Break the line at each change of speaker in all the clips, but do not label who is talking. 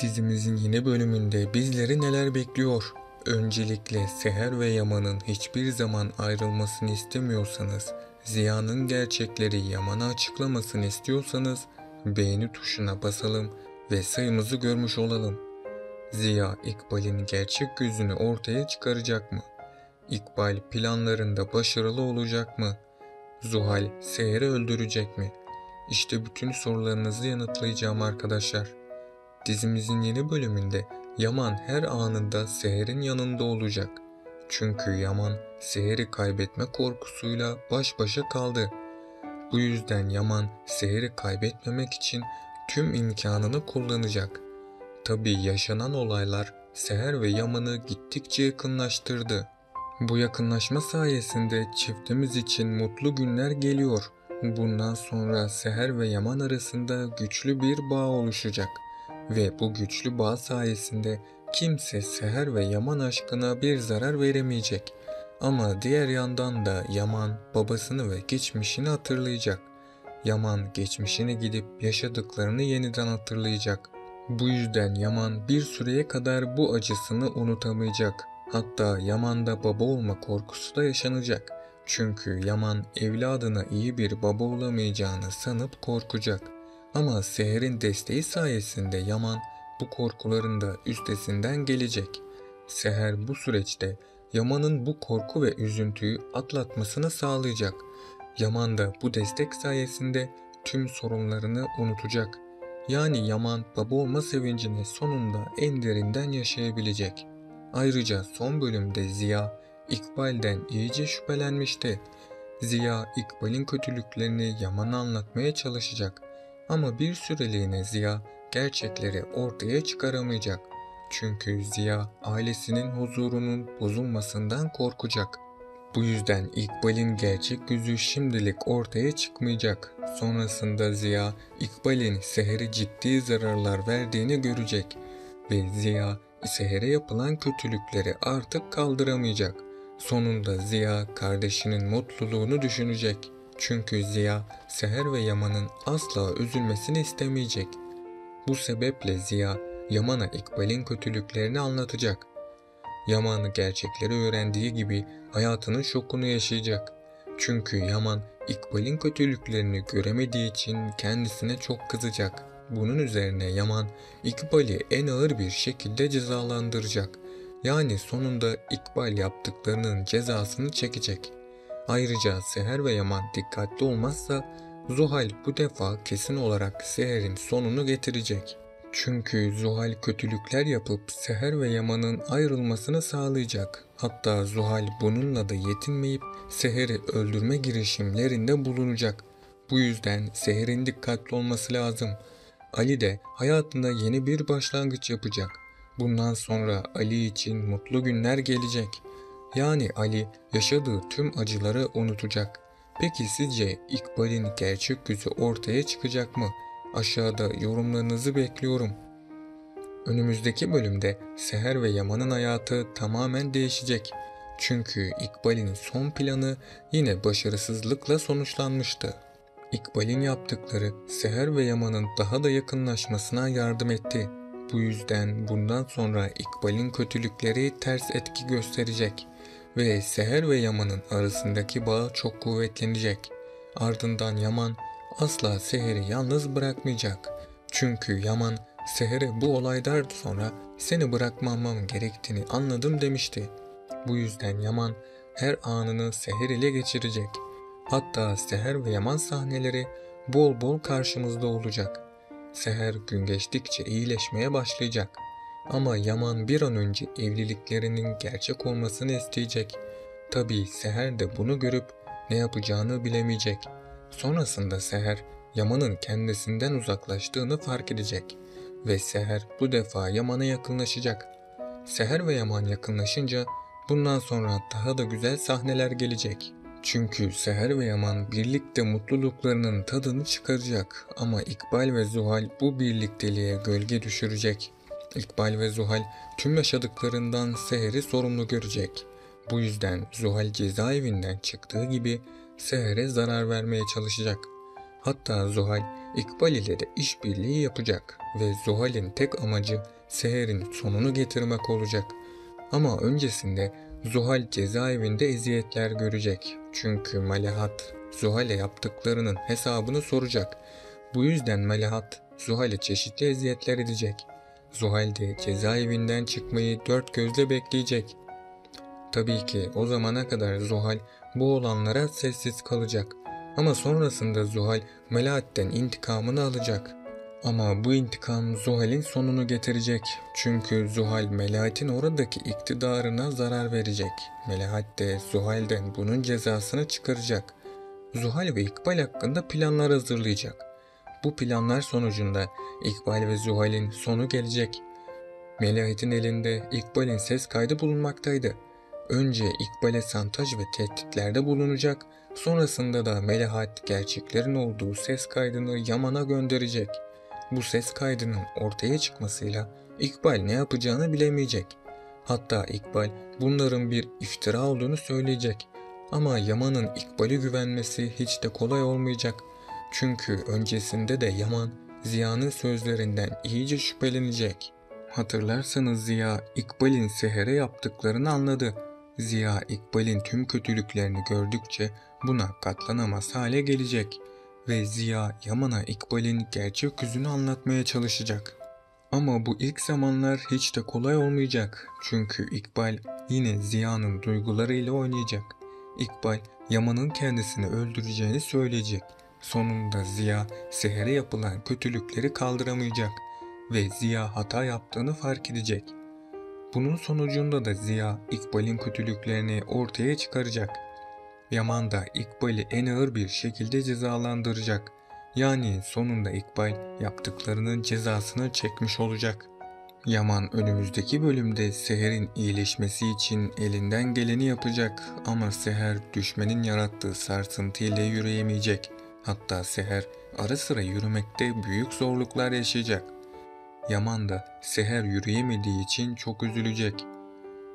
Dizimizin yeni bölümünde bizleri neler bekliyor? Öncelikle Seher ve Yaman'ın hiçbir zaman ayrılmasını istemiyorsanız, Ziya'nın gerçekleri Yaman'a açıklamasını istiyorsanız beğeni tuşuna basalım ve sayımızı görmüş olalım. Ziya, İkbal'in gerçek yüzünü ortaya çıkaracak mı? İkbal planlarında başarılı olacak mı? Zuhal, Seher'i öldürecek mi? İşte bütün sorularınızı yanıtlayacağım arkadaşlar. Dizimizin yeni bölümünde Yaman her anında Seher'in yanında olacak. Çünkü Yaman Seher'i kaybetme korkusuyla baş başa kaldı. Bu yüzden Yaman Seher'i kaybetmemek için tüm imkanını kullanacak. Tabii yaşanan olaylar Seher ve Yaman'ı gittikçe yakınlaştırdı. Bu yakınlaşma sayesinde çiftimiz için mutlu günler geliyor. Bundan sonra Seher ve Yaman arasında güçlü bir bağ oluşacak. Ve bu güçlü bağ sayesinde kimse Seher ve Yaman aşkına bir zarar veremeyecek. Ama diğer yandan da Yaman babasını ve geçmişini hatırlayacak. Yaman geçmişine gidip yaşadıklarını yeniden hatırlayacak. Bu yüzden Yaman bir süreye kadar bu acısını unutamayacak. Hatta Yaman'da baba olma korkusu da yaşanacak. Çünkü Yaman evladına iyi bir baba olamayacağını sanıp korkacak. Ama Seher'in desteği sayesinde Yaman bu korkuların da üstesinden gelecek. Seher bu süreçte Yaman'ın bu korku ve üzüntüyü atlatmasını sağlayacak. Yaman da bu destek sayesinde tüm sorunlarını unutacak. Yani Yaman baba olma sevincini sonunda en derinden yaşayabilecek. Ayrıca son bölümde Ziya, İkbal'den iyice şüphelenmişti. Ziya, İkbal'in kötülüklerini Yaman'a anlatmaya çalışacak. Ama bir süreliğine Ziya, gerçekleri ortaya çıkaramayacak. Çünkü Ziya, ailesinin huzurunun bozulmasından korkacak. Bu yüzden İkbal'in gerçek yüzü şimdilik ortaya çıkmayacak. Sonrasında Ziya, İkbal'in Seher'e ciddi zararlar verdiğini görecek. Ve Ziya, Seher'e yapılan kötülükleri artık kaldıramayacak. Sonunda Ziya, kardeşinin mutluluğunu düşünecek. Çünkü Ziya, Seher ve Yaman'ın asla üzülmesini istemeyecek. Bu sebeple Ziya, Yaman'a İkbal'in kötülüklerini anlatacak. Yaman gerçekleri öğrendiği gibi hayatının şokunu yaşayacak. Çünkü Yaman İkbal'in kötülüklerini göremediği için kendisine çok kızacak. Bunun üzerine Yaman İkbal'i en ağır bir şekilde cezalandıracak. Yani sonunda İkbal yaptıklarının cezasını çekecek. Ayrıca Seher ve Yaman dikkatli olmazsa Zuhal bu defa kesin olarak Seher'in sonunu getirecek. Çünkü Zuhal kötülükler yapıp Seher ve Yaman'ın ayrılmasını sağlayacak. Hatta Zuhal bununla da yetinmeyip Seher'i öldürme girişimlerinde bulunacak. Bu yüzden Seher'in dikkatli olması lazım. Ali de hayatında yeni bir başlangıç yapacak. Bundan sonra Ali için mutlu günler gelecek. Yani Ali yaşadığı tüm acıları unutacak. Peki sizce İkbal'in gerçek yüzü ortaya çıkacak mı? Aşağıda yorumlarınızı bekliyorum. Önümüzdeki bölümde Seher ve Yaman'ın hayatı tamamen değişecek. Çünkü İkbal'in son planı yine başarısızlıkla sonuçlanmıştı. İkbal'in yaptıkları Seher ve Yaman'ın daha da yakınlaşmasına yardım etti. Bu yüzden bundan sonra İkbal'in kötülükleri ters etki gösterecek ve Seher ve Yaman'ın arasındaki bağ çok kuvvetlenecek. Ardından Yaman asla Seher'i yalnız bırakmayacak. Çünkü Yaman Seher'e bu olaydan sonra seni bırakmamam gerektiğini anladım demişti. Bu yüzden Yaman her anını Seher ile geçirecek. Hatta Seher ve Yaman sahneleri bol bol karşımızda olacak. Seher gün geçtikçe iyileşmeye başlayacak. Ama Yaman bir an önce evliliklerinin gerçek olmasını isteyecek. Tabii Seher de bunu görüp ne yapacağını bilemeyecek. Sonrasında Seher, Yaman'ın kendisinden uzaklaştığını fark edecek. Ve Seher bu defa Yaman'a yakınlaşacak. Seher ve Yaman yakınlaşınca bundan sonra daha da güzel sahneler gelecek. Çünkü Seher ve Yaman birlikte mutluluklarının tadını çıkaracak ama İkbal ve Zuhal bu birlikteliğe gölge düşürecek. İkbal ve Zuhal tüm yaşadıklarından Seher'i sorumlu görecek. Bu yüzden Zuhal cezaevinden çıktığı gibi Seher'e zarar vermeye çalışacak. Hatta Zuhal, İkbal ile de işbirliği yapacak ve Zuhal'in tek amacı Seher'in sonunu getirmek olacak. Ama öncesinde Zuhal cezaevinde eziyetler görecek. Çünkü Melahat Zuhal'e yaptıklarının hesabını soracak. Bu yüzden Melahat Zuhal'e çeşitli eziyetler edecek. Zuhal de cezaevinden çıkmayı dört gözle bekleyecek. Tabii ki o zamana kadar Zuhal bu olanlara sessiz kalacak. Ama sonrasında Zuhal Melahat'ten intikamını alacak. Ama bu intikam Zuhal'in sonunu getirecek. Çünkü Zuhal Melahat'in oradaki iktidarına zarar verecek. Melahat de Zuhal'den bunun cezasını çıkaracak. Zuhal ve İkbal hakkında planlar hazırlayacak. Bu planlar sonucunda İkbal ve Zuhal'in sonu gelecek. Melahat'in elinde İkbal'in ses kaydı bulunmaktaydı. Önce İkbal'e santaj ve tehditlerde bulunacak, sonrasında da Melahat gerçeklerin olduğu ses kaydını Yaman'a gönderecek. Bu ses kaydının ortaya çıkmasıyla İkbal ne yapacağını bilemeyecek. Hatta İkbal bunların bir iftira olduğunu söyleyecek. Ama Yaman'ın İkbal'e güvenmesi hiç de kolay olmayacak. Çünkü öncesinde de Yaman Ziya'nın sözlerinden iyice şüphelenecek. Hatırlarsanız Ziya İkbal'in Seher'e yaptıklarını anladı. Ziya İkbal'in tüm kötülüklerini gördükçe buna katlanamaz hale gelecek ve Ziya Yaman'a İkbal'in gerçek yüzünü anlatmaya çalışacak. Ama bu ilk zamanlar hiç de kolay olmayacak. Çünkü İkbal yine Ziya'nın duygularıyla oynayacak. İkbal Yaman'ın kendisini öldüreceğini söyleyecek. Sonunda Ziya Seher'e yapılan kötülükleri kaldıramayacak ve Ziya hata yaptığını fark edecek. Bunun sonucunda da Ziya İkbal'in kötülüklerini ortaya çıkaracak. Yaman da İkbal'i en ağır bir şekilde cezalandıracak. Yani sonunda İkbal yaptıklarının cezasını çekmiş olacak. Yaman önümüzdeki bölümde Seher'in iyileşmesi için elinden geleni yapacak ama Seher düşmenin yarattığı sarsıntı ile yürüyemeyecek. Hatta Seher ara sıra yürümekte büyük zorluklar yaşayacak. Yaman da Seher yürüyemediği için çok üzülecek.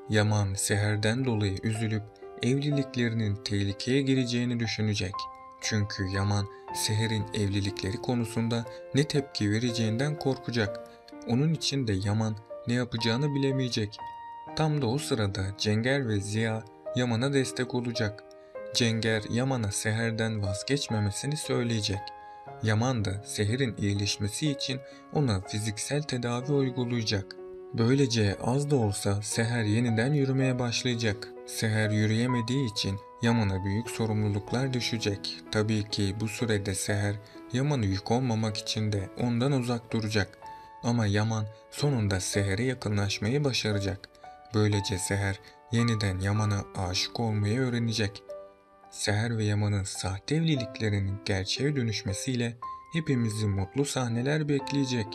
Yaman Seher'den dolayı üzülüp evliliklerinin tehlikeye gireceğini düşünecek. Çünkü Yaman Seher'in evlilikleri konusunda ne tepki vereceğinden korkacak. Onun için de Yaman ne yapacağını bilemeyecek. Tam da o sırada Cenger ve Ziya Yaman'a destek olacak. Cenger Yaman'a Seher'den vazgeçmemesini söyleyecek. Yaman da Seher'in iyileşmesi için ona fiziksel tedavi uygulayacak. Böylece az da olsa Seher yeniden yürümeye başlayacak. Seher yürüyemediği için Yaman'a büyük sorumluluklar düşecek. Tabii ki bu sürede Seher Yaman'a yük olmamak için de ondan uzak duracak. Ama Yaman sonunda Seher'e yakınlaşmayı başaracak. Böylece Seher yeniden Yaman'a aşık olmayı öğrenecek. Seher ve Yaman'ın sahte evliliklerinin gerçeğe dönüşmesiyle hepimizi mutlu sahneler bekleyecek.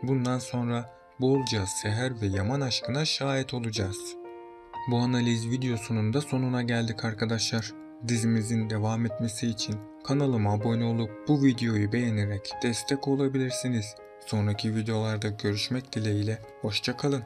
Bundan sonra bolca Seher ve Yaman aşkına şahit olacağız. Bu analiz videosunun da sonuna geldik arkadaşlar. Dizimizin devam etmesi için kanalıma abone olup bu videoyu beğenerek destek olabilirsiniz. Sonraki videolarda görüşmek dileğiyle, hoşça kalın.